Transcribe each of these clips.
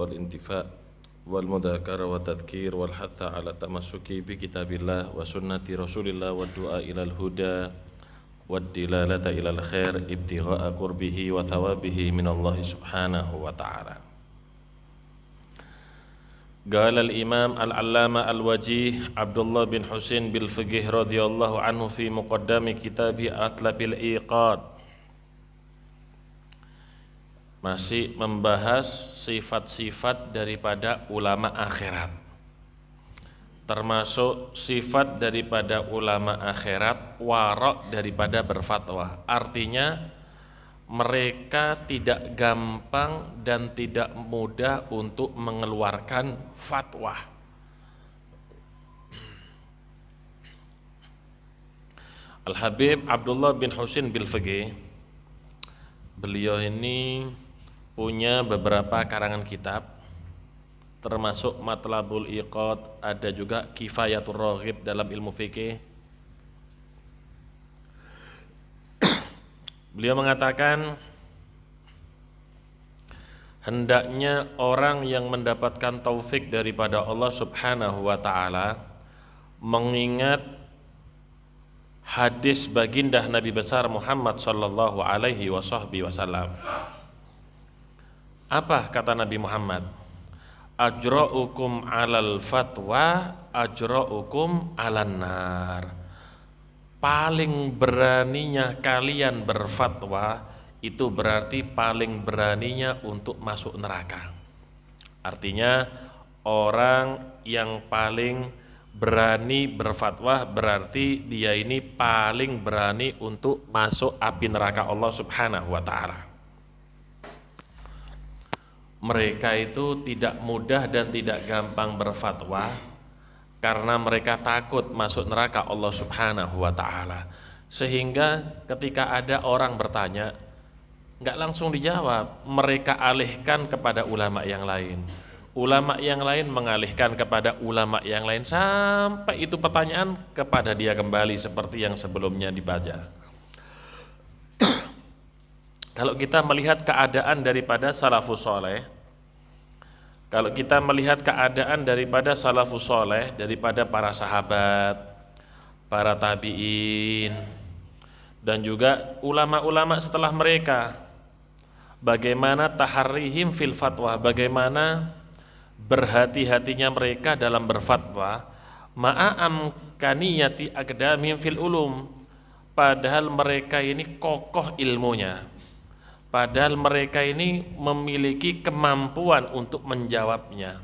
والانتفاع والمذاكرة والتذكير والحث على التمسك بكتاب الله وسنة رسول الله والدعاء إلى الهدى والدلالة إلى الخير ابتغاء قربه وثوابه من الله سبحانه وتعالى. قال الإمام العلامة الوجيه عبد الله بن حسين بالفقيه رضي الله عنه في مقدم كتابه أطلب الإيقاد. Masih membahas sifat-sifat daripada ulama akhirat, termasuk sifat daripada ulama akhirat warok daripada berfatwa. Artinya mereka tidak gampang dan tidak mudah untuk mengeluarkan fatwa. Al-Habib Abdullah bin Husin bil-Fiqih, beliau ini punya beberapa karangan kitab, termasuk Matlabul Iqad, ada juga Kifayatur Raghib dalam ilmu fikih. Beliau mengatakan hendaknya orang yang mendapatkan taufik daripada Allah Subhanahu wa taala mengingat hadis baginda Nabi besar Muhammad sallallahu alaihi wasallam. Apa kata Nabi Muhammad? Ajra'ukum 'alal fatwa ajra'ukum 'alan nar. Paling beraninya kalian berfatwa itu berarti paling beraninya untuk masuk neraka. Artinya orang yang paling berani berfatwa berarti dia ini paling berani untuk masuk api neraka Allah Subhanahu wa taala. Mereka itu tidak mudah dan tidak gampang berfatwa karena mereka takut masuk neraka Allah Subhanahu wa taala. Sehingga ketika ada orang bertanya, enggak langsung dijawab, mereka alihkan kepada ulama yang lain. Ulama yang lain mengalihkan kepada ulama yang lain sampai itu pertanyaan kepada dia kembali seperti yang sebelumnya dibaca. Kalau kita melihat keadaan daripada salafus soleh, kalau kita melihat keadaan daripada salafus soleh, daripada para sahabat, para tabi'in, dan juga ulama-ulama setelah mereka, bagaimana taharrihim fil fatwa, bagaimana berhati-hatinya mereka dalam berfatwa, ma'am kaniyati aqdamihim fil ulum, padahal mereka ini kokoh ilmunya, padahal mereka ini memiliki kemampuan untuk menjawabnya,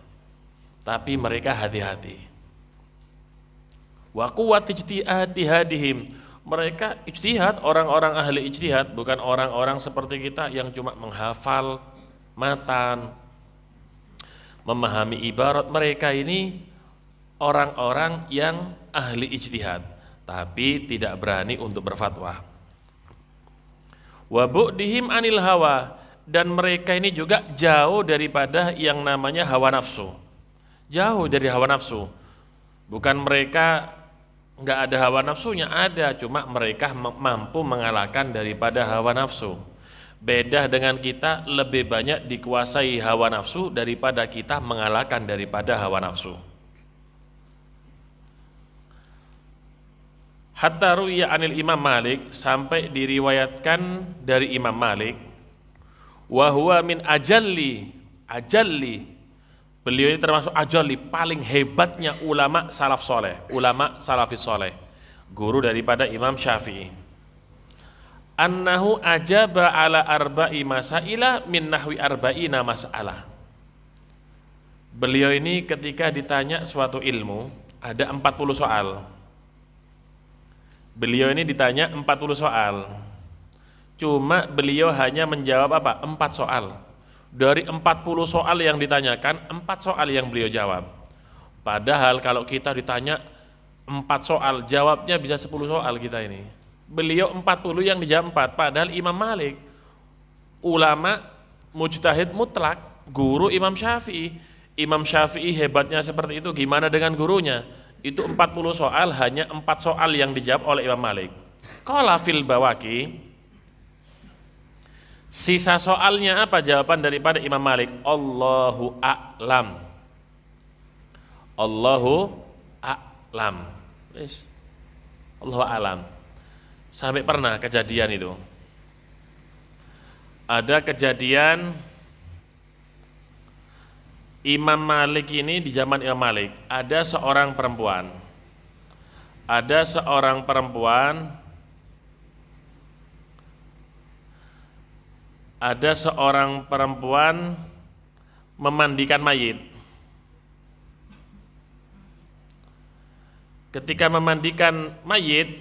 tapi mereka hati-hati. Wa quwwat ijtihadihim, mereka ijtihad, orang-orang ahli ijtihad, bukan orang-orang seperti kita yang cuma menghafal matan, memahami ibarat. Mereka ini orang-orang yang ahli ijtihad tapi tidak berani untuk berfatwa. Wa bu'dihim anil hawa, dan mereka ini juga jauh daripada yang namanya hawa nafsu. Jauh dari hawa nafsu. Bukan mereka enggak ada hawa nafsunya, ada, cuma mereka mampu mengalahkan daripada hawa nafsu. Beda dengan kita, lebih banyak dikuasai hawa nafsu daripada kita mengalahkan daripada hawa nafsu. Hatta ru'ya anil Imam Malik, sampai diriwayatkan dari Imam Malik, wa huwa min ajalli, beliau ini termasuk ajalli, paling hebatnya ulama salaf soleh, ulama salafis soleh, guru daripada Imam Syafi'i. Annahu ajaba ala arba'i masaila min nahwi arba'ina mas'alah. Beliau ini ketika ditanya suatu ilmu, ada 40 soal. Beliau ini ditanya 40 soal, cuma beliau hanya menjawab apa? 4 soal. Dari 40 soal yang ditanyakan, 4 soal yang beliau jawab. Padahal kalau kita ditanya 4 soal, jawabnya bisa 10 soal kita ini. Beliau 40 yang dijawab 4, padahal Imam Malik, ulama mujtahid mutlak, guru Imam Syafi'i. Imam Syafi'i hebatnya seperti itu, gimana dengan gurunya? Itu 40 soal, hanya 4 soal yang dijawab oleh Imam Malik. Qala fil Bawaqi, Sisa soalnya apa jawaban daripada Imam Malik? Allahu a'lam. Allahu a'lam. Allahu a'lam. Sampai pernah kejadian itu. Ada kejadian Imam Malik ini, di zaman Imam Malik ada seorang perempuan. Ada seorang perempuan, memandikan mayit. Ketika memandikan mayit,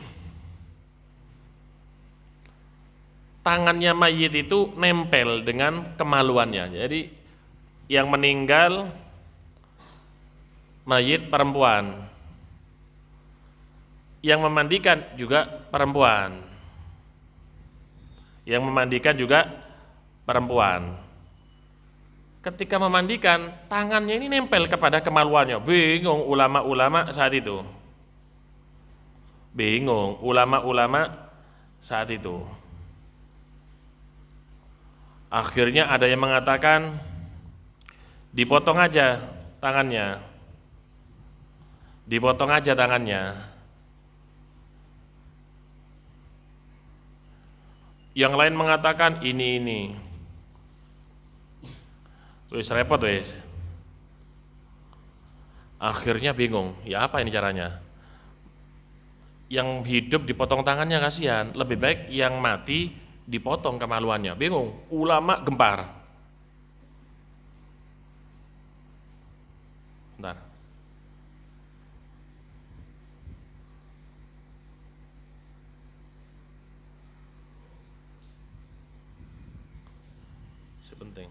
tangannya mayit itu nempel dengan kemaluannya. Jadi yang meninggal mayit perempuan, yang memandikan juga perempuan, Ketika memandikan, tangannya ini nempel kepada kemaluannya. Bingung ulama-ulama saat itu. Akhirnya ada yang mengatakan dipotong aja tangannya. Yang lain mengatakan ini. Wis repot wis. Akhirnya bingung, ya apa ini caranya? Yang hidup dipotong tangannya kasihan, lebih baik yang mati dipotong kemaluannya. Bingung, ulama gempar. Bentar. Sepenting.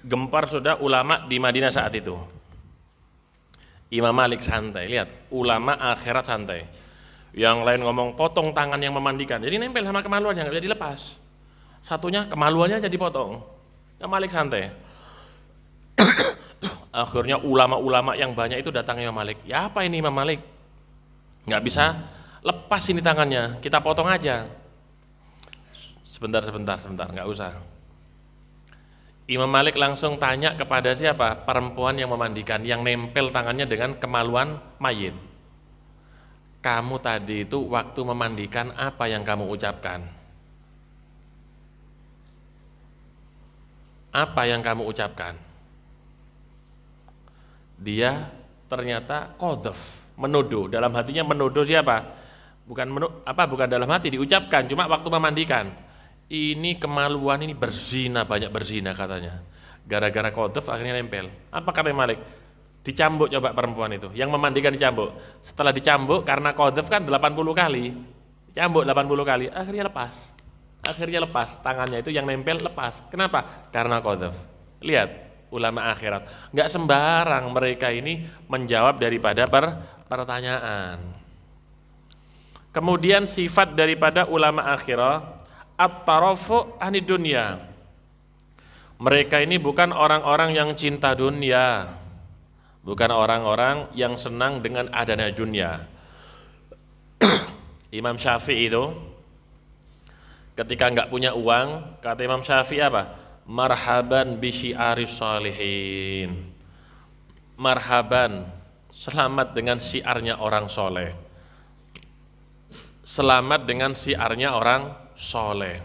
Gempar sudah ulama di Madinah saat itu. Imam Malik santai, lihat, ulama akhirat santai. Yang lain ngomong potong tangan yang memandikan, jadi nempel sama kemaluannya, nggak bisa dilepas. Satunya kemaluannya jadi potong. Imam Malik santai. Akhirnya ulama-ulama yang banyak itu datang Imam Malik. Ya apa ini Imam Malik? Nggak bisa lepas ini tangannya, kita potong aja. Sebentar, nggak usah. Imam Malik langsung tanya kepada siapa? Perempuan yang memandikan, yang nempel tangannya dengan kemaluan mayit. Kamu tadi itu waktu memandikan apa yang kamu ucapkan? Apa yang kamu ucapkan? Dia ternyata qadzaf, menuduh. Dalam hatinya menuduh siapa? Bukan dalam hati, diucapkan, cuma waktu memandikan. Ini kemaluan ini berzina, banyak berzina katanya. Gara-gara qadzaf akhirnya nempel. Apa kata Malik? Dicambuk coba perempuan itu. Yang memandikan dicambuk. Setelah dicambuk karena qadzaf kan 80 kali. Dicambuk 80 kali, akhirnya lepas tangannya itu yang nempel lepas. Kenapa? Karena qadzaf. Lihat ulama akhirat. Enggak sembarang mereka ini menjawab daripada pertanyaan. Kemudian sifat daripada ulama akhirat at-tarafu anid dunya. Mereka ini bukan orang-orang yang cinta dunia, bukan orang-orang yang senang dengan adanya dunia. Imam Syafi'i itu ketika enggak punya uang, kata Imam Syafi'i apa? Marhaban bi syi'aris sholihin. Marhaban, selamat dengan syiarnya orang soleh. Selamat dengan syiarnya orang soleh.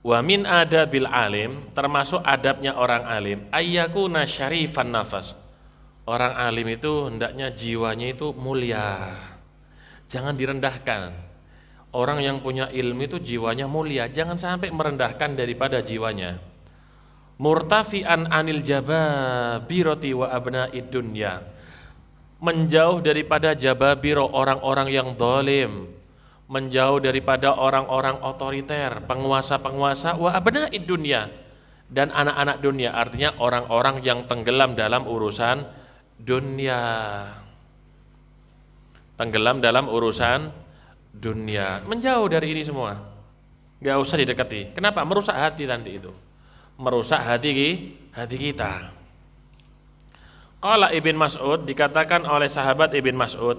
Wa min adabil alim, termasuk adabnya orang alim, ayyakuna syarifan nafas. Orang alim itu hendaknya jiwanya itu mulia. jangan direndahkan. Orang yang punya ilmu itu jiwanya mulia, jangan sampai merendahkan daripada jiwanya. Murtafi'an anil jababirati wa abna'id dunya, menjauh daripada jababiro, orang-orang yang zalim, menjauh daripada orang-orang otoriter, penguasa-penguasa, wa abna'id dunya, dan anak-anak dunia, artinya orang-orang yang tenggelam dalam urusan dunia. Tenggelam dalam urusan dunia, menjauh dari ini semua, gak usah didekati. Kenapa? Merusak hati nanti itu, merusak hati kita. Qala Ibn Mas'ud, dikatakan oleh sahabat Ibn Mas'ud,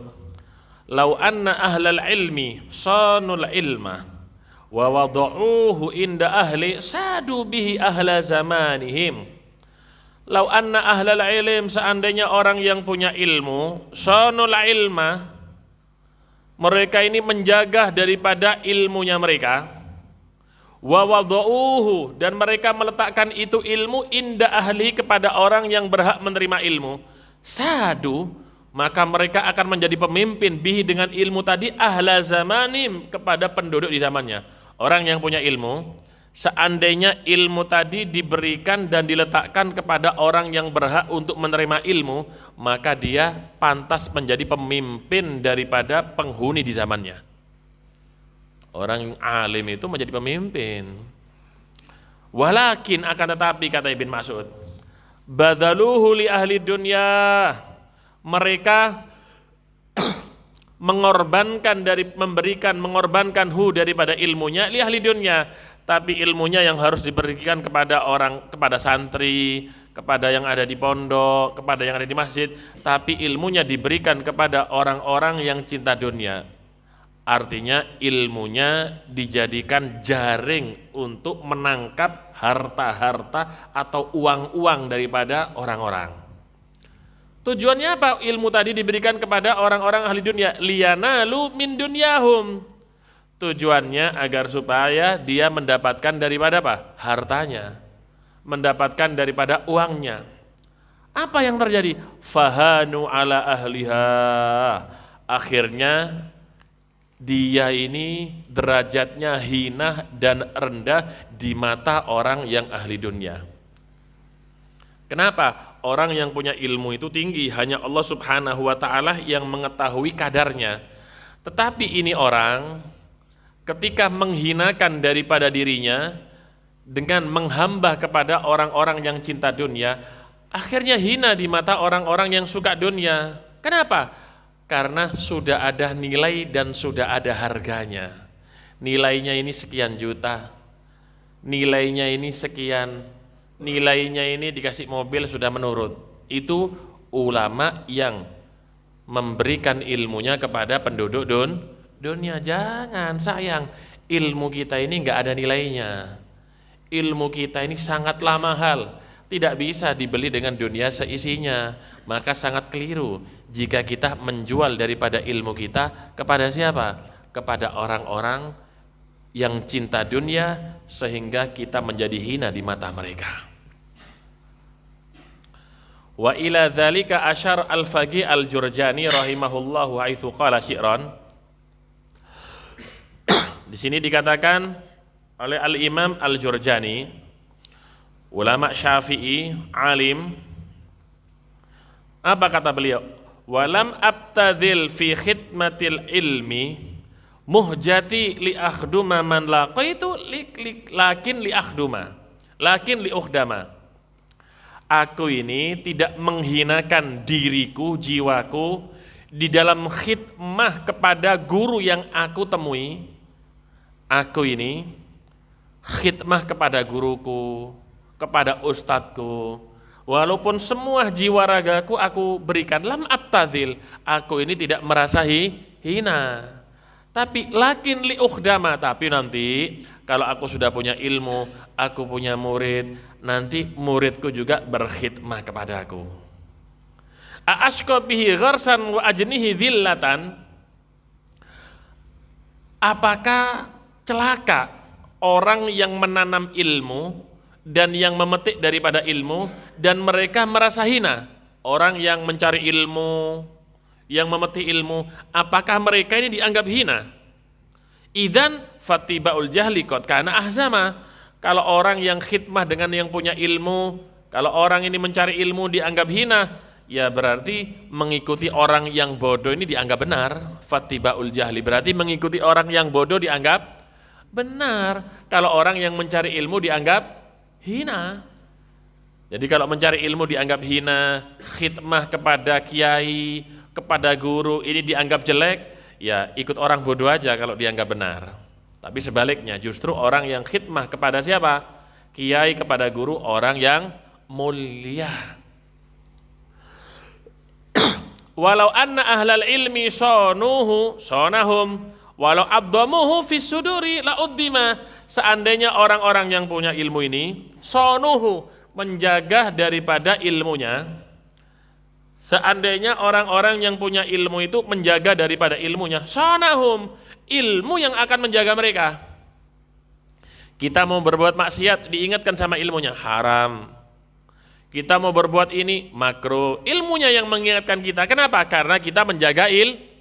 lau anna ahlal ilmi sanul ilma wa wada'uhu inda ahli sadu bihi ahla zamanihim. Lau anna ahlal ilm, seandainya orang yang punya ilmu, sanul ilma, mereka ini menjaga daripada ilmunya mereka, wa wada'uhu, dan mereka meletakkan itu ilmu inda ahli, kepada orang yang berhak menerima ilmu, sadu, maka mereka akan menjadi pemimpin bihi, dengan ilmu tadi, ahla zamanim, kepada penduduk di zamannya. Orang yang punya ilmu, seandainya ilmu tadi diberikan dan diletakkan kepada orang yang berhak untuk menerima ilmu, maka dia pantas menjadi pemimpin daripada penghuni di zamannya. Orang alim itu menjadi pemimpin. Walakin, akan tetapi, kata Ibn Mas'ud, badaluhu li ahli dunya, mereka mengorbankan mengorbankan daripada ilmunya, li ahli dunya, tapi ilmunya yang harus diberikan kepada santri, kepada yang ada di pondok, kepada yang ada di masjid, tapi ilmunya diberikan kepada orang-orang yang cinta dunia. Artinya ilmunya dijadikan jaring untuk menangkap harta-harta atau uang-uang daripada orang-orang. Tujuannya apa? Ilmu tadi diberikan kepada orang-orang ahli dunia, liyanalu min dunyahum. Tujuannya agar supaya dia mendapatkan daripada apa? Hartanya, mendapatkan daripada uangnya. Apa yang terjadi? Fahanu ala ahliha. Akhirnya dia ini derajatnya hina dan rendah di mata orang yang ahli dunia. Kenapa? Orang yang punya ilmu itu tinggi, hanya Allah Subhanahu wa ta'ala yang mengetahui kadarnya. Tetapi ini orang ketika menghinakan daripada dirinya dengan menghamba kepada orang-orang yang cinta dunia, akhirnya hina di mata orang-orang yang suka dunia. Kenapa? Karena sudah ada nilai dan sudah ada harganya. Nilainya ini sekian juta, nilainya ini sekian, nilainya ini dikasih mobil sudah menurut. Itu ulama yang memberikan ilmunya kepada penduduk dunia. Jangan, sayang, ilmu kita ini enggak ada nilainya. Ilmu kita ini sangatlah mahal, tidak bisa dibeli dengan dunia seisinya. Maka sangat keliru jika kita menjual daripada ilmu kita kepada siapa? Kepada orang-orang yang cinta dunia, sehingga kita menjadi hina di mata mereka. Wa ila dzalika asyar al-Faqih al-Jurjani rahimahullahu haitsu qala syi'ran. Di sini dikatakan oleh al-Imam al-Jurjani, ulama Syafi'i, alim. Apa kata beliau? Walam abtadil fi khidmatil ilmi muhjati li akhduma man laqaitu lakin li akhduma, lakin li ukhdama. Aku ini tidak menghinakan diriku, jiwaku di dalam khidmah kepada guru yang aku temui. Aku ini khidmah kepada guruku, kepada ustadku, walaupun semua jiwa ragaku aku berikan. Lam abtadil, aku ini tidak merasa hina. Tapi lakin li ukhdama, tapi nanti kalau aku sudah punya ilmu, aku punya murid, nanti muridku juga berkhidmah kepada aku. A'ashqa bihi gharsan wa ajnihi dhillatan. Apakah celaka orang yang menanam ilmu dan yang memetik daripada ilmu dan mereka merasa hina? Orang yang mencari ilmu, yang memetik ilmu, apakah mereka ini dianggap hina? Idzan fatibaul jahli qad kana ahzama. Kalau orang yang khidmah dengan yang punya ilmu, kalau orang ini mencari ilmu dianggap hina, ya berarti mengikuti orang yang bodoh ini dianggap benar. Fatibaul jahli berarti mengikuti orang yang bodoh dianggap benar. Kalau orang yang mencari ilmu dianggap hina. Jadi kalau mencari ilmu dianggap hina, khidmah kepada kiai, kepada guru ini dianggap jelek, ya ikut orang bodoh aja kalau dianggap benar. Tapi sebaliknya justru orang yang khidmah kepada siapa? Kiai, kepada guru, orang yang mulia. Walau anna ahlal ilmi sonahum walau abdamuhu fis suduri la uddima. Seandainya orang-orang yang punya ilmu ini sonuhu, menjaga daripada ilmunya, seandainya orang-orang yang punya ilmu itu menjaga daripada ilmunya, sonahum, ilmu yang akan menjaga mereka. Kita mau berbuat maksiat diingatkan sama ilmunya, haram. Kita mau berbuat ini, makruh, ilmunya yang mengingatkan kita. Kenapa? Karena kita menjaga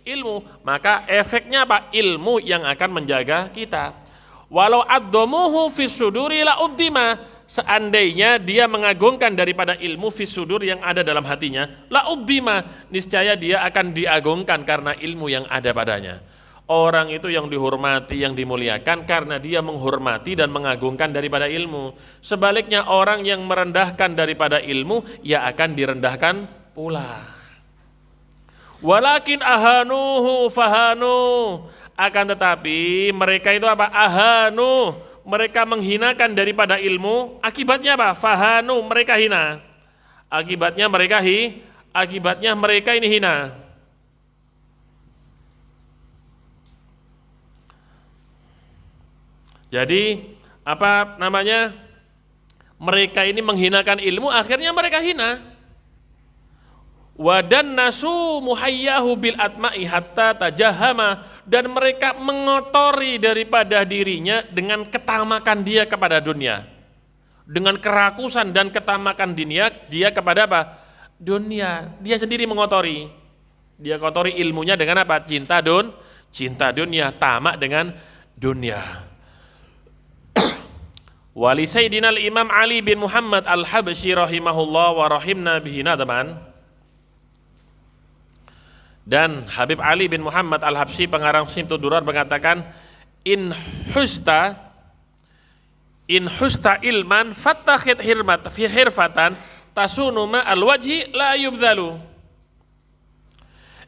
ilmu, maka efeknya apa? Ilmu yang akan menjaga kita. Walau addomuhu fis suduri la uddima. Seandainya dia mengagungkan daripada ilmu fis sudur yang ada dalam hatinya, la uddima, niscaya dia akan diagungkan karena ilmu yang ada padanya. Orang itu yang dihormati, yang dimuliakan karena dia menghormati dan mengagungkan daripada ilmu. Sebaliknya orang yang merendahkan daripada ilmu, ya akan direndahkan pula. Walakin ahanuhu fahanu. Akan tetapi mereka itu apa? Ahanu. Mereka menghinakan daripada ilmu. Akibatnya apa? Fahanu, mereka hina. Akibatnya mereka ini hina. Jadi apa namanya? Mereka ini menghinakan ilmu, akhirnya mereka hina. Wadan nasu muhayyahu bil atma'i hatta tajahama, dan mereka mengotori daripada dirinya dengan ketamakan dia kepada dunia. Dengan kerakusan dan ketamakan dia kepada apa? Dunia. Dia sendiri mengotori. Dia kotori ilmunya dengan apa? Cinta dunia, tamak dengan dunia. Wali Sayyidina Imam Ali bin Muhammad Al-Habsyi rahimahullah wa rahimna bihi nadaman. Dan Habib Ali bin Muhammad Al-Habsyi pengarang Simtud Durar mengatakan, in husta ilman fattakhid hirfatan tasunu ma al-wajhi la yubdhalu.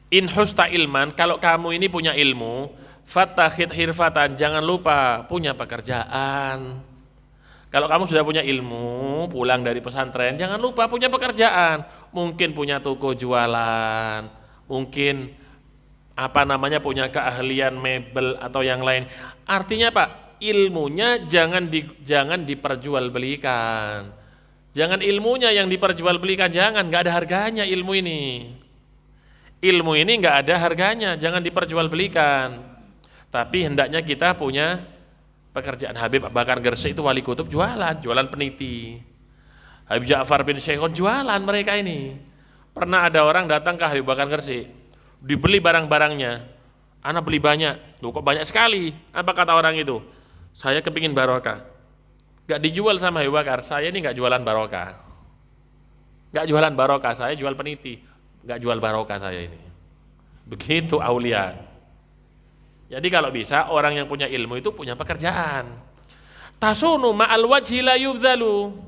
In husta ilman, kalau kamu ini punya ilmu, fattakhid hirfatan, jangan lupa punya pekerjaan. Kalau kamu sudah punya ilmu, pulang dari pesantren, jangan lupa punya pekerjaan. Mungkin punya toko jualan, mungkin punya keahlian mebel atau yang lain. Artinya Pak, ilmunya jangan diperjualbelikan. Jangan ilmunya yang diperjualbelikan, nggak ada harganya ilmu ini. Ilmu ini nggak ada harganya, jangan diperjualbelikan. Tapi hendaknya kita punya pekerjaan. Habib Bakar Gersik itu wali kutub jualan peniti. Habib Ja'far bin Syekhon jualan mereka ini. Pernah ada orang datang ke Habib Bakar Gersik, dibeli barang-barangnya. Anak beli banyak, loh kok banyak sekali. Apa kata orang itu? Saya kepingin barokah. Gak dijual sama Habib Bakar, saya ini gak jualan barokah. Gak jualan barokah, saya jual peniti. Gak jual barokah saya ini. Begitu aulia. Jadi kalau bisa orang yang punya ilmu itu punya pekerjaan. Tasunu ma'al wajhi la yubdhalu.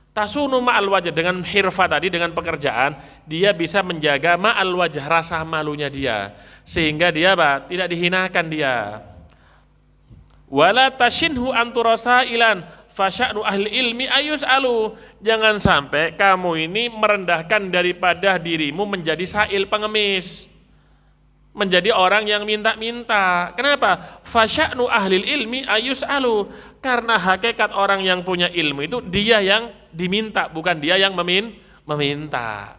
Tasunu ma'al wajh, dengan hirfah tadi, dengan pekerjaan, dia bisa menjaga ma'al wajh, rasa malunya dia, sehingga dia tidak dihinakan dia. Wala tashinhu anturasa ilan fasya'nu ahli ilmi ayus'alu. Jangan sampai kamu ini merendahkan daripada dirimu menjadi sa'il, pengemis, menjadi orang yang minta-minta. Kenapa? Fasya'nu ahlil ilmi ayus'alu. Karena hakikat orang yang punya ilmu itu dia yang diminta, bukan dia yang meminta.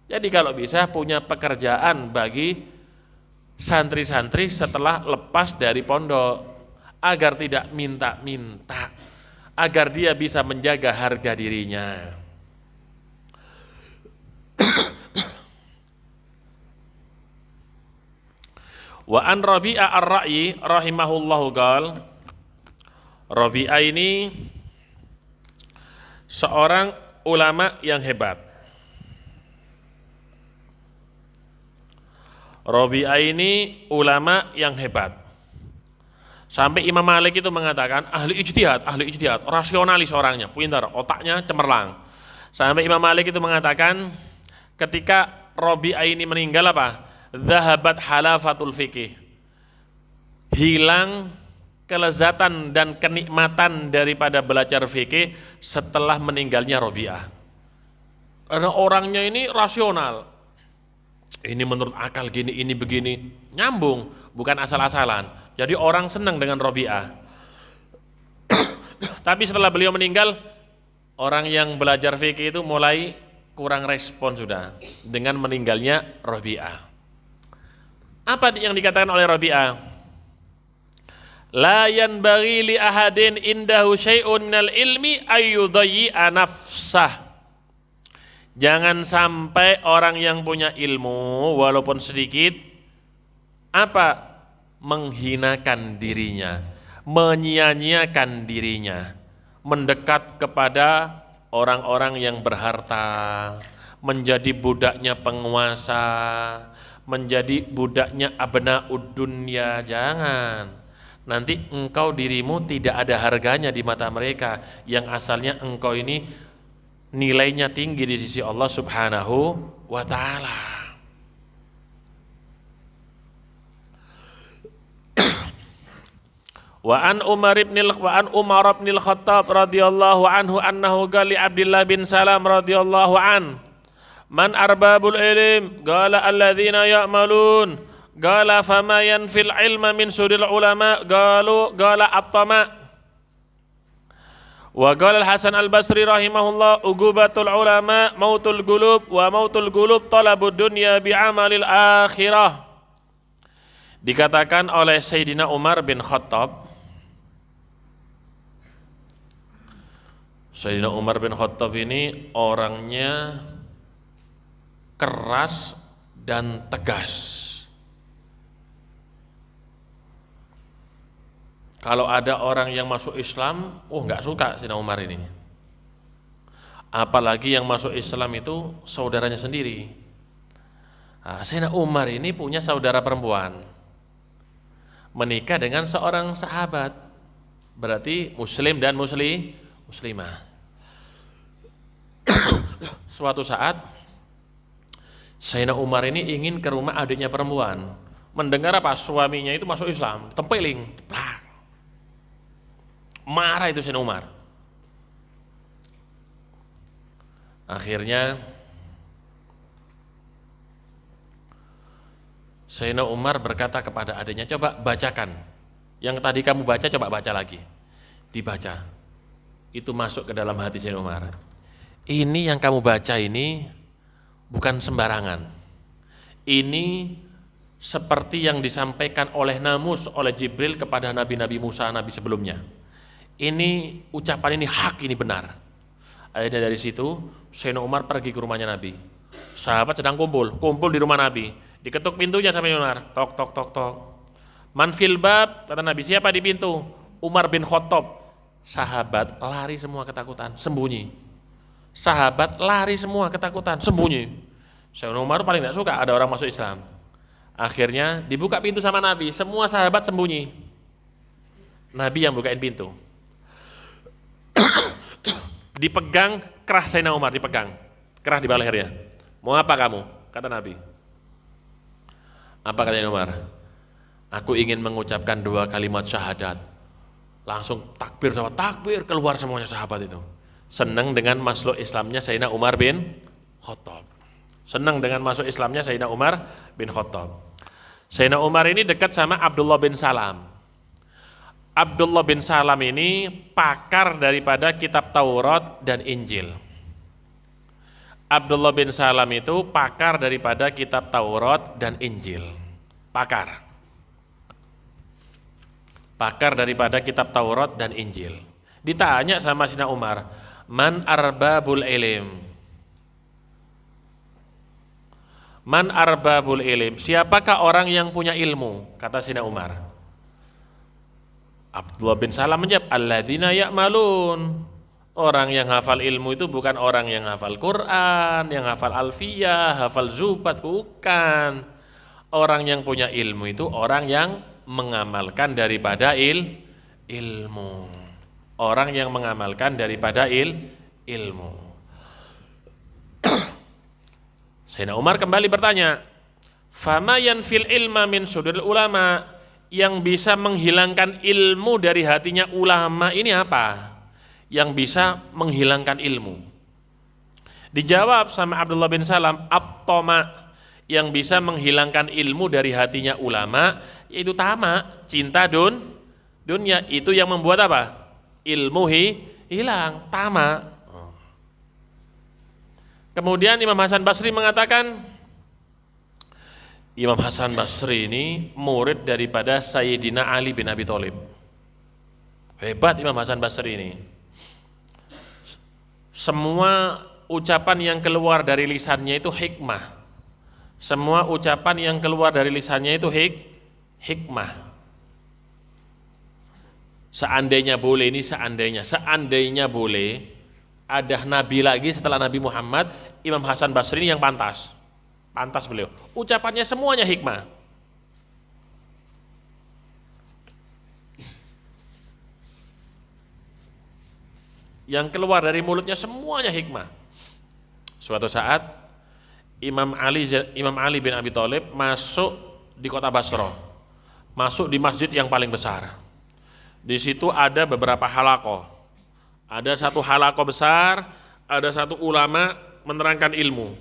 Jadi kalau bisa punya pekerjaan bagi santri-santri setelah lepas dari pondok, agar tidak minta-minta, agar dia bisa menjaga harga dirinya. Wa an Rabi'ah ar-Ra'yi rahimahullahu qal, Rabi'ah ini seorang ulama yang hebat. Rabi'ah ini ulama yang hebat. Sampai Imam Malik itu mengatakan ahli ijtihad, rasionalis orangnya, pintar, otaknya cemerlang. Sampai Imam Malik itu mengatakan ketika Rabi'ah ini meninggal apa? Zahabat halafatul fikih. Hilang kelezatan dan kenikmatan daripada belajar fikih setelah meninggalnya Rabi'ah. Karena orangnya ini rasional. Ini menurut akal gini, ini begini. Nyambung, bukan asal-asalan. Jadi orang senang dengan Rabi'ah. Tapi setelah beliau meninggal, orang yang belajar fikih itu mulai kurang respon sudah dengan meninggalnya Rabi'ah. Apa yang dikatakan oleh Rabi'ah? La yanbaghi li ahadin indahu syai'un minal ilmi ayyudayyi'a nafsah. Jangan sampai orang yang punya ilmu walaupun sedikit menghinakan dirinya, menyia-nyiakan dirinya, mendekat kepada orang-orang yang berharta, menjadi budaknya penguasa, menjadi budaknya abnaud dunya. Jangan. Nanti engkau dirimu tidak ada harganya di mata mereka yang asalnya engkau ini nilainya tinggi di sisi Allah Subhanahu wa taala. Wa an Umar bin Al-Khattab radhiyallahu anhu annahu qala li Abdullah bin Salam radhiyallahu an, man arbabul ilm? Qala alladzina ya'malun. Qala fama yanfil ilma min sudil ulama? Qala at-tama. Wa qala Al-Hasan Al-Basri rahimahullah, ugubatul ulama mautul qulub, wa mautul qulub talabud dunya bi'amalil akhirah. Dikatakan oleh Sayyidina Umar bin Khattab, Sayyidina Umar bin Khattab ini orangnya keras dan tegas. Kalau ada orang yang masuk Islam, nggak suka Sayyidina Umar ini. Apalagi yang masuk Islam itu saudaranya sendiri. Sayyidina Umar ini punya saudara perempuan, menikah dengan seorang sahabat, berarti muslim dan muslimah. Suatu saat Sayyidina Umar ini ingin ke rumah adiknya perempuan, mendengar suaminya itu masuk Islam, tempeling, marah itu Sayyidina Umar. Akhirnya Sayyidina Umar berkata kepada adiknya, coba bacakan yang tadi kamu baca, coba baca lagi. Dibaca, itu masuk ke dalam hati Sayyidina Umar. Ini yang kamu baca ini bukan sembarangan. Ini seperti yang disampaikan oleh Namus, oleh Jibril kepada Nabi-Nabi Musa, Nabi sebelumnya. Ini ucapan ini hak, ini benar. Akhirnya dari situ Sayyidina Umar pergi ke rumahnya Nabi. Sahabat sedang kumpul di rumah Nabi. Diketuk pintunya sama Umar, tok tok tok tok. Man fil bab, kata Nabi, siapa di pintu? Umar bin Khattab. Sahabat lari semua ketakutan, sembunyi. Sahabat lari semua ketakutan, sembunyi. Sayyidina Umar paling tidak suka ada orang masuk Islam. Akhirnya dibuka pintu sama Nabi, semua sahabat sembunyi. Nabi yang bukain pintu. Dipegang kerah Sayyidina Umar, dipegang kerah di bawah lehernya. Mau apa kamu? Kata Nabi. Apa kata Sayyidina Umar? Aku ingin mengucapkan 2 kalimat syahadat. Langsung takbir, sama takbir, keluar semuanya sahabat itu. Senang dengan masuk Islamnya Sayyidina Umar bin Khattab. Senang dengan masuk Islamnya Sayyidina Umar bin Khattab. Sayyidina Umar ini dekat sama Abdullah bin Salam. Abdullah bin Salam ini pakar daripada kitab Taurat dan Injil. Abdullah bin Salam itu pakar daripada kitab Taurat dan Injil. Pakar daripada kitab Taurat dan Injil. Ditanya sama Sayyidina Umar, man arbabul ilm? Man arbabul ilm, siapakah orang yang punya ilmu? Kata Sayyidina Umar. Abdullah bin Salam menjawab, alladzina ya'malun. Orang yang hafal ilmu itu bukan orang yang hafal Quran, yang hafal alfiyah, hafal zubat, bukan. Orang yang punya ilmu itu orang yang mengamalkan daripada ilmu. Orang yang mengamalkan daripada ilmu. Sayyidina Umar kembali bertanya, fama yanfil ilma min suduril ulama, yang bisa menghilangkan ilmu dari hatinya ulama ini apa? Yang bisa menghilangkan ilmu. Dijawab sama Abdullah bin Salam, at-tama, yang bisa menghilangkan ilmu dari hatinya ulama, yaitu tamak, cinta dunia. Itu yang membuat apa? Ilmu hilang, tamak. Kemudian Imam Hasan Basri mengatakan, Imam Hasan Basri ini murid daripada Sayyidina Ali bin Abi Thalib. Hebat Imam Hasan Basri ini. Semua ucapan yang keluar dari lisannya itu hikmah. Semua ucapan yang keluar dari lisannya itu hikmah. Seandainya boleh, ini seandainya boleh, ada nabi lagi setelah Nabi Muhammad, Imam Hasan Basri ini yang pantas beliau. Ucapannya semuanya hikmah. Yang keluar dari mulutnya semuanya hikmah. Suatu saat Imam Ali bin Abi Thalib masuk di kota Basra, masuk di masjid yang paling besar. Di situ ada beberapa halaqah. Ada satu halaqah besar, ada satu ulama menerangkan ilmu.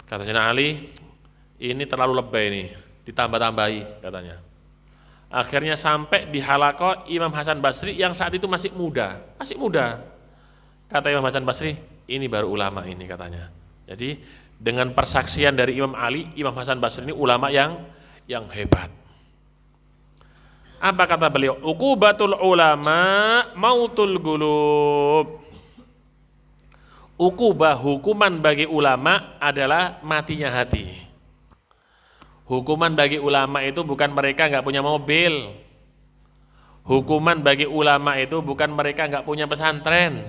Kata Sayyidina Ali, ini terlalu lebay nih, ditambah-tambahi katanya. Akhirnya sampai di halaqah Imam Hasan Basri yang saat itu masih muda. Kata Imam Hasan Basri, ini baru ulama ini katanya. Jadi dengan persaksian dari Imam Ali, Imam Hasan Basri ini ulama yang hebat. Apa kata beliau? Uqubatul ulama mautul gulub. Uqubah, hukuman bagi ulama adalah matinya hati. Hukuman bagi ulama itu bukan mereka nggak punya mobil. Hukuman bagi ulama itu bukan mereka nggak punya pesantren.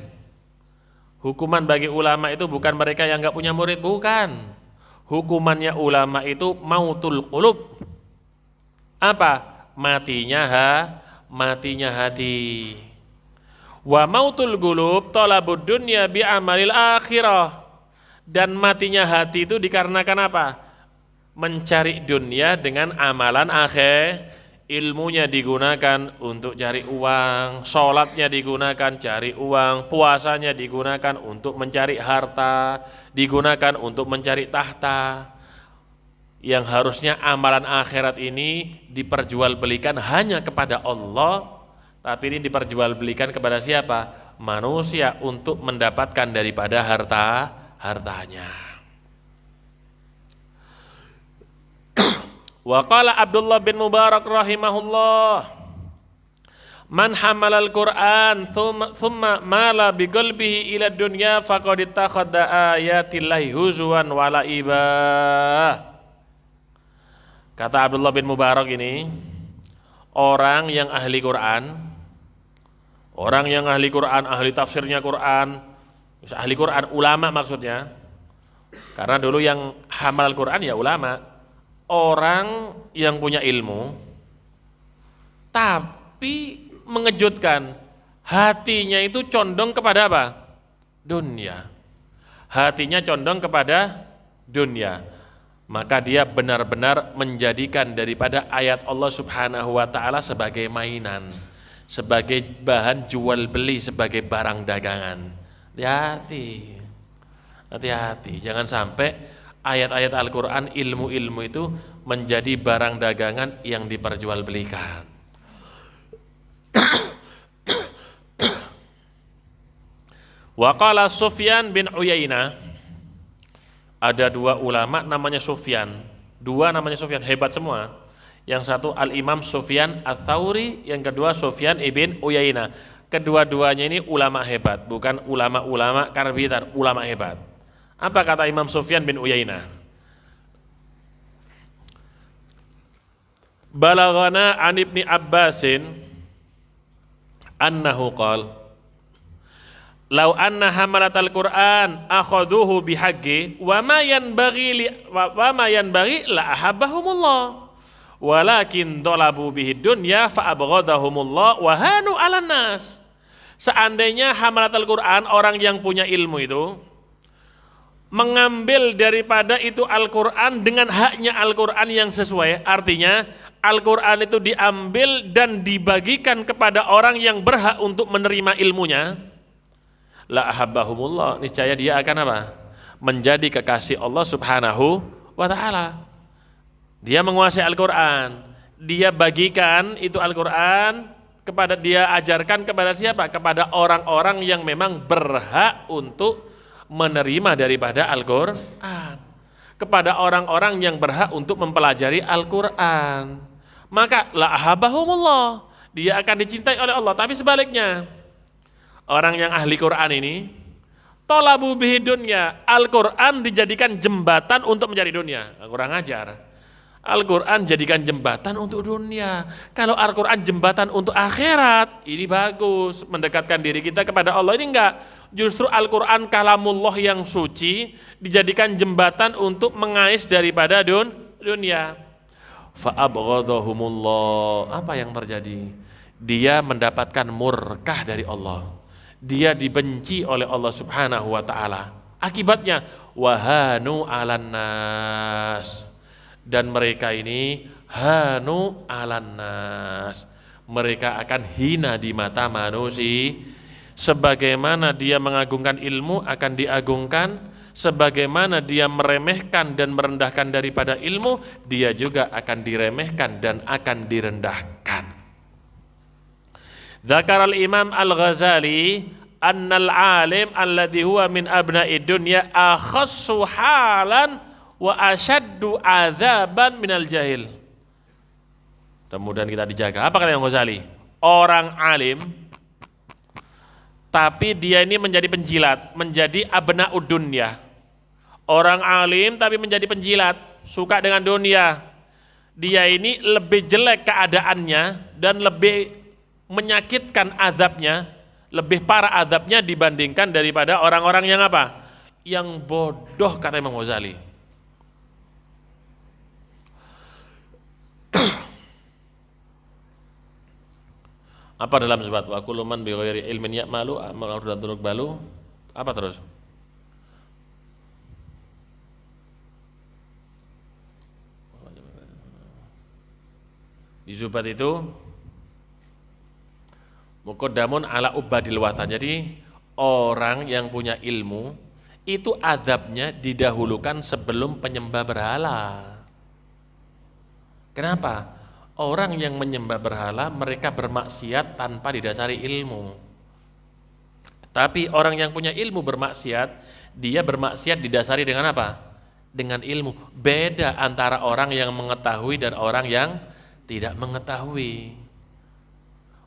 Hukuman bagi ulama itu bukan mereka yang nggak punya murid, bukan. Hukumannya ulama itu mautul qulub. Apa? Matinya hati. Wa mautul gulub talabud dunya bi amalil akhirah. Dan matinya hati itu dikarenakan apa? Mencari dunia dengan amalan akhir. Ilmunya digunakan untuk cari uang, sholatnya digunakan cari uang, puasanya digunakan untuk mencari harta, digunakan untuk mencari tahta. Yang harusnya amalan akhirat ini diperjualbelikan hanya kepada Allah, tapi ini diperjualbelikan kepada siapa? Manusia untuk mendapatkan daripada hartanya. Wa qala Abdullah bin Mubarak rahimahullah, man hamalal Qur'an thumma mala bi qalbihi ila dunya faqad ittakhadha ayatillahi huzwan wa la'iba. Kata Abdullah bin Mubarak ini, orang yang ahli Quran, ahli tafsirnya Quran, ahli Quran, ulama maksudnya, karena dulu yang hamal Quran ya ulama, orang yang punya ilmu, tapi mengejutkan, hatinya itu condong kepada apa? Dunia. Hatinya condong kepada dunia. Maka dia benar-benar menjadikan daripada ayat Allah Subhanahu wa ta'ala sebagai mainan, sebagai bahan jual beli, sebagai barang dagangan. Hati-hati, jangan sampai ayat-ayat Al-Quran, ilmu-ilmu itu menjadi barang dagangan yang diperjualbelikan. Wa qala Sufyan bin Uyainah, ada dua ulama namanya Sufyan, hebat semua. Yang satu Al-Imam Sufyan Ats-Tsauri, yang kedua Sufyan ibn Uyainah. Kedua-duanya ini ulama hebat, bukan ulama-ulama karbitan, ulama hebat. Apa kata Imam Sufyan bin Uyainah? Balaghana an Ibni Abbasin annahu qala law anna hamalatal Qur'an akhadhuhu bihaqqi wa ma yanbaghi la ahabbahumullah walakin dolabu bihi dunya fa abghadahumullah wa hanu 'alan nas. Seandainya hamalatul Quran, orang yang punya ilmu itu mengambil daripada itu Al-Quran dengan haknya Al-Quran yang sesuai, artinya Al-Quran itu diambil dan dibagikan kepada orang yang berhak untuk menerima ilmunya, la ahabbahumullah, niscaya dia akan apa? Menjadi kekasih Allah Subhanahu wa ta'ala. Dia menguasai Al-Quran, dia bagikan itu Al-Quran kepada, dia ajarkan kepada siapa? Kepada orang-orang yang memang berhak untuk menerima daripada Al-Quran, kepada orang-orang yang berhak untuk mempelajari Al-Quran. Maka la ahabbahumullah, dia akan dicintai oleh Allah. Tapi sebaliknya, orang yang ahli Quran ini tolabu bihi dunya, Al-Quran dijadikan jembatan untuk mencari dunia. Kurang ajar. Al-Quran jadikan jembatan untuk dunia. Kalau Al-Quran jembatan untuk akhirat, ini bagus, mendekatkan diri kita kepada Allah. Ini enggak, justru Al-Quran kalamullah yang suci dijadikan jembatan untuk mengais daripada dunia. Fa'abghadahumullah, apa yang terjadi? Dia mendapatkan murkah dari Allah, dia dibenci oleh Allah Subhanahu wa ta'ala. Akibatnya wahanu 'alan nas, dan mereka ini hanu 'alan nas, mereka akan hina di mata manusia. Sebagaimana dia mengagungkan ilmu akan diagungkan, sebagaimana dia meremehkan dan merendahkan daripada ilmu, dia juga akan diremehkan dan akan direndahkan. Dzakara al-Imam Al-Ghazali annal alim alladhi huwa min abna'id dunya akhassu halan wa asyaddu adzaban minal jahil. Kemudian kita dijaga. Apa kata Imam Ghazali? Orang alim tapi dia ini menjadi penjilat, menjadi abna'ud dunya. Orang alim tapi menjadi penjilat, suka dengan dunia. Dia ini lebih jelek keadaannya dan lebih menyakitkan azabnya, lebih parah azabnya dibandingkan daripada orang-orang yang apa? Yang bodoh, kata Imam Ghazali. Apa dalam sebab wa kullu man bi ghairi ilmin ya'malu amalan turuk balu? Apa terus? Di Zubat itu muqaddamun ala ubadil wathan. Jadi orang yang punya ilmu itu azabnya didahulukan sebelum penyembah berhala. Kenapa? Orang yang menyembah berhala mereka bermaksiat tanpa didasari ilmu. Tapi orang yang punya ilmu bermaksiat, dia bermaksiat didasari dengan apa? Dengan ilmu. Beda antara orang yang mengetahui dan orang yang tidak mengetahui.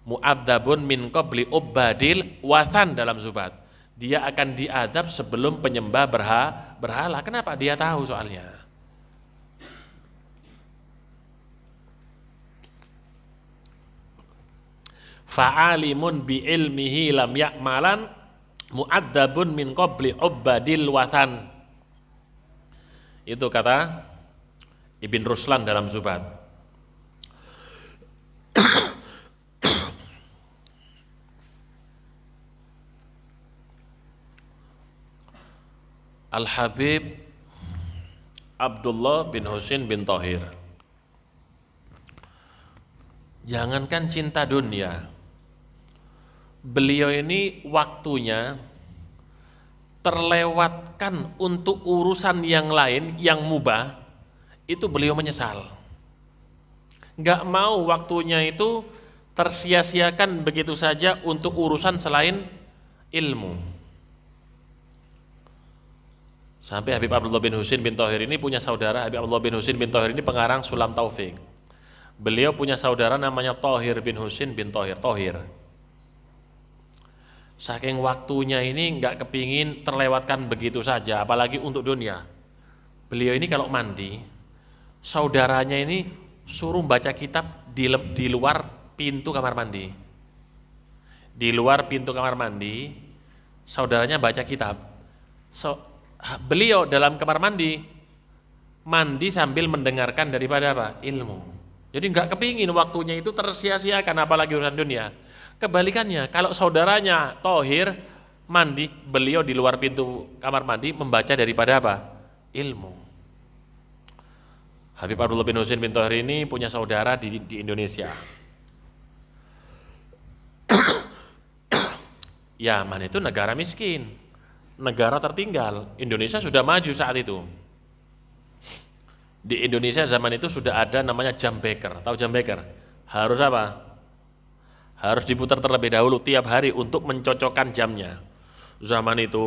Mu'adzabun min qabli ubadil wathan dalam Zubat. Dia akan diadab sebelum penyembah berhala. Kenapa? Dia tahu soalnya. Fa'alimun bi ilmihi lam ya'malan mu'adzabun min qabli ubadil wathan. Itu kata Ibn Ruslan dalam Zubat. Al-Habib Abdullah bin Husin bin Thahir, jangankan cinta dunia, beliau ini waktunya terlewatkan untuk urusan yang lain yang mubah, itu beliau menyesal. Gak mau waktunya itu tersia-siakan begitu saja untuk urusan selain ilmu. Sampai Habib Abdullah bin Husin bin Thahir ini punya saudara. Habib Abdullah bin Husin bin Thahir ini pengarang Sulam Taufik. Beliau punya saudara namanya Thahir bin Husin bin Thahir. Saking waktunya ini nggak kepingin terlewatkan begitu saja, apalagi untuk dunia. Beliau ini kalau mandi, saudaranya ini suruh baca kitab di luar pintu kamar mandi. Di luar pintu kamar mandi, saudaranya baca kitab. Beliau dalam kamar mandi sambil mendengarkan daripada apa? Ilmu. Jadi nggak kepingin waktunya itu tersia-siakan, apalagi urusan dunia. Kebalikannya, kalau saudaranya tohir mandi, beliau di luar pintu kamar mandi membaca daripada apa? Ilmu. Habib Abdullah bin Husin bin Tohir ini punya saudara di Indonesia. Yaman itu negara miskin, negara tertinggal. Indonesia sudah maju saat itu. Di Indonesia zaman itu sudah ada namanya jam beker. Tahu jam beker? Harus apa? Harus diputar terlebih dahulu tiap hari untuk mencocokkan jamnya. Zaman itu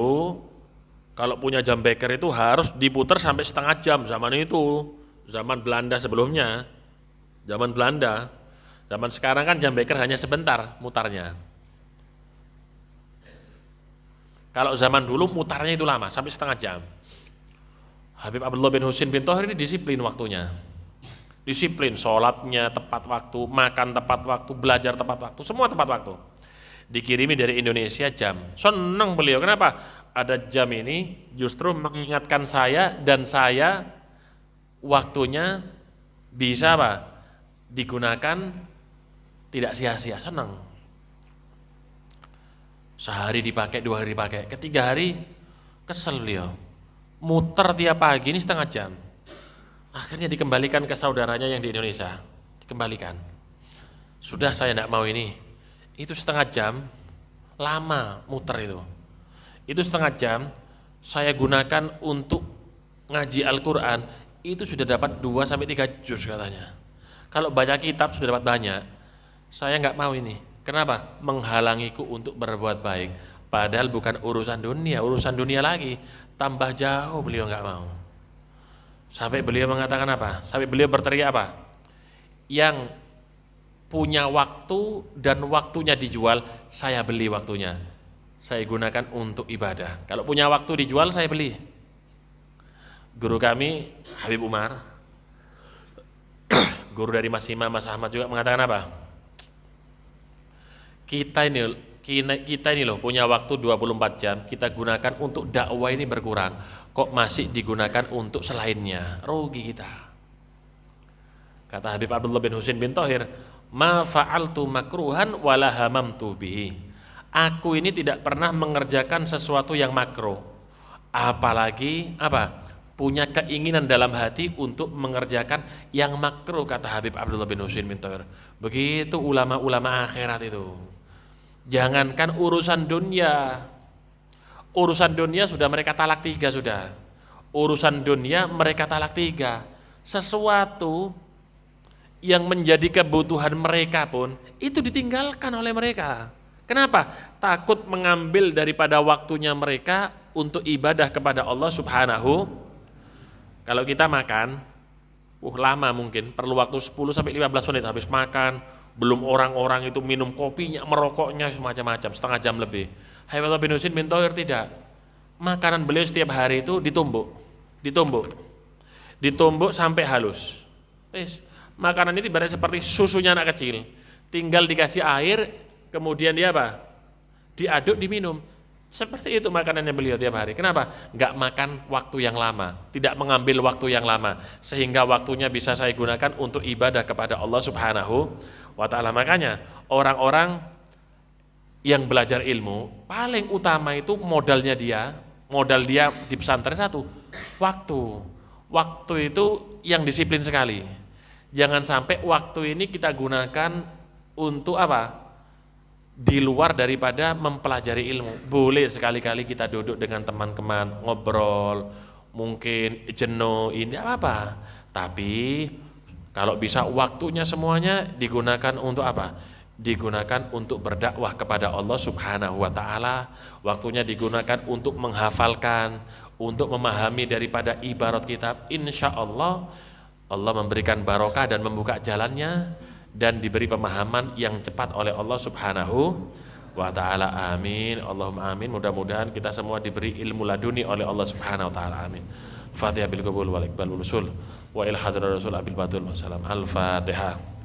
kalau punya jam beker itu harus diputar sampai setengah jam. Zaman itu, zaman Belanda sebelumnya, zaman Belanda. Zaman sekarang kan jam beker hanya sebentar mutarnya. Kalau zaman dulu mutarnya itu lama, sampai setengah jam. Habib Abdullah bin Husin bin Tohir ini disiplin waktunya. Disiplin, sholatnya tepat waktu, makan tepat waktu, belajar tepat waktu, semua tepat waktu. Dikirimi dari Indonesia jam. Senang beliau, kenapa? Ada jam ini justru mengingatkan saya dan saya waktunya bisa apa? Digunakan tidak sia-sia, senang. Sehari dipakai, 2 hari dipakai, ketiga hari kesel beliau. Muter tiap pagi ini setengah jam. Akhirnya dikembalikan ke saudaranya yang di Indonesia. Dikembalikan. Sudah saya tidak mau ini. Itu setengah jam, lama muter itu. Itu setengah jam, saya gunakan untuk ngaji Al-Quran, itu sudah dapat 2-3 juz katanya. Kalau baca kitab sudah dapat banyak. Saya nggak mau ini. Kenapa? Menghalangiku untuk berbuat baik. Padahal bukan urusan dunia lagi. Tambah jauh beliau nggak mau. Sampai beliau mengatakan apa? Sampai beliau berteriak apa? Yang punya waktu dan waktunya dijual, saya beli waktunya. Saya gunakan untuk ibadah. Kalau punya waktu dijual, saya beli. Guru kami, Habib Umar, guru dari Mas Imam, Mas Ahmad juga mengatakan apa? Kita ini loh punya waktu 24 jam, kita gunakan untuk dakwah ini berkurang. Kok masih digunakan untuk selainnya? Rugi kita. Kata Habib Abdullah bin Husin bin Tohir, ma fa'altu makruhan wala hamamtu bihi. Aku ini tidak pernah mengerjakan sesuatu yang makruh. Apalagi apa? Punya keinginan dalam hati untuk mengerjakan yang makruh, kata Habib Abdullah bin Husin bin Tohir. Begitu ulama-ulama akhirat itu. Jangankan urusan dunia. Urusan dunia sudah mereka talak 3 sudah. Urusan dunia mereka talak 3. Sesuatu yang menjadi kebutuhan mereka pun itu ditinggalkan oleh mereka. Kenapa? Takut mengambil daripada waktunya mereka untuk ibadah kepada Allah Subhanahu. Kalau kita makan, lama mungkin, perlu waktu 10-15 menit habis makan, belum orang-orang itu minum kopinya, merokoknya, semacam-macam, setengah jam lebih. Habib Abdullah bin Husin bin Tohir tidak. Makanan beliau setiap hari itu ditumbuk sampai halus. Makanan itu ibarat seperti susunya anak kecil, tinggal dikasih air, kemudian dia apa? Diaduk, diminum. Seperti itu makanannya beliau tiap hari. Kenapa? Enggak makan waktu yang lama, tidak mengambil waktu yang lama, sehingga waktunya bisa saya gunakan untuk ibadah kepada Allah Subhanahu wa ta'ala. Makanya orang-orang yang belajar ilmu, paling utama itu modal dia di pesantren satu, waktu. Waktu itu yang disiplin sekali. Jangan sampai waktu ini kita gunakan untuk apa? Di luar daripada mempelajari ilmu. Boleh sekali-kali kita duduk dengan teman-teman, ngobrol, mungkin jenuh, ini apa? Tapi kalau bisa waktunya semuanya digunakan untuk apa? Digunakan untuk berdakwah kepada Allah Subhanahu wa ta'ala. Waktunya digunakan untuk menghafalkan, untuk memahami daripada ibarat kitab. Insya Allah Allah memberikan barokah dan membuka jalannya, dan diberi pemahaman yang cepat oleh Allah Subhanahu wa ta'ala. Amin. Allahumma amin. Mudah-mudahan kita semua diberi ilmu laduni oleh Allah Subhanahu wa ta'ala. Amin. Fatihah bil qabul wal iqbal wal usul. wa ila hadrat Rasul Abil Batul. Wassalam. Al-Fatihah.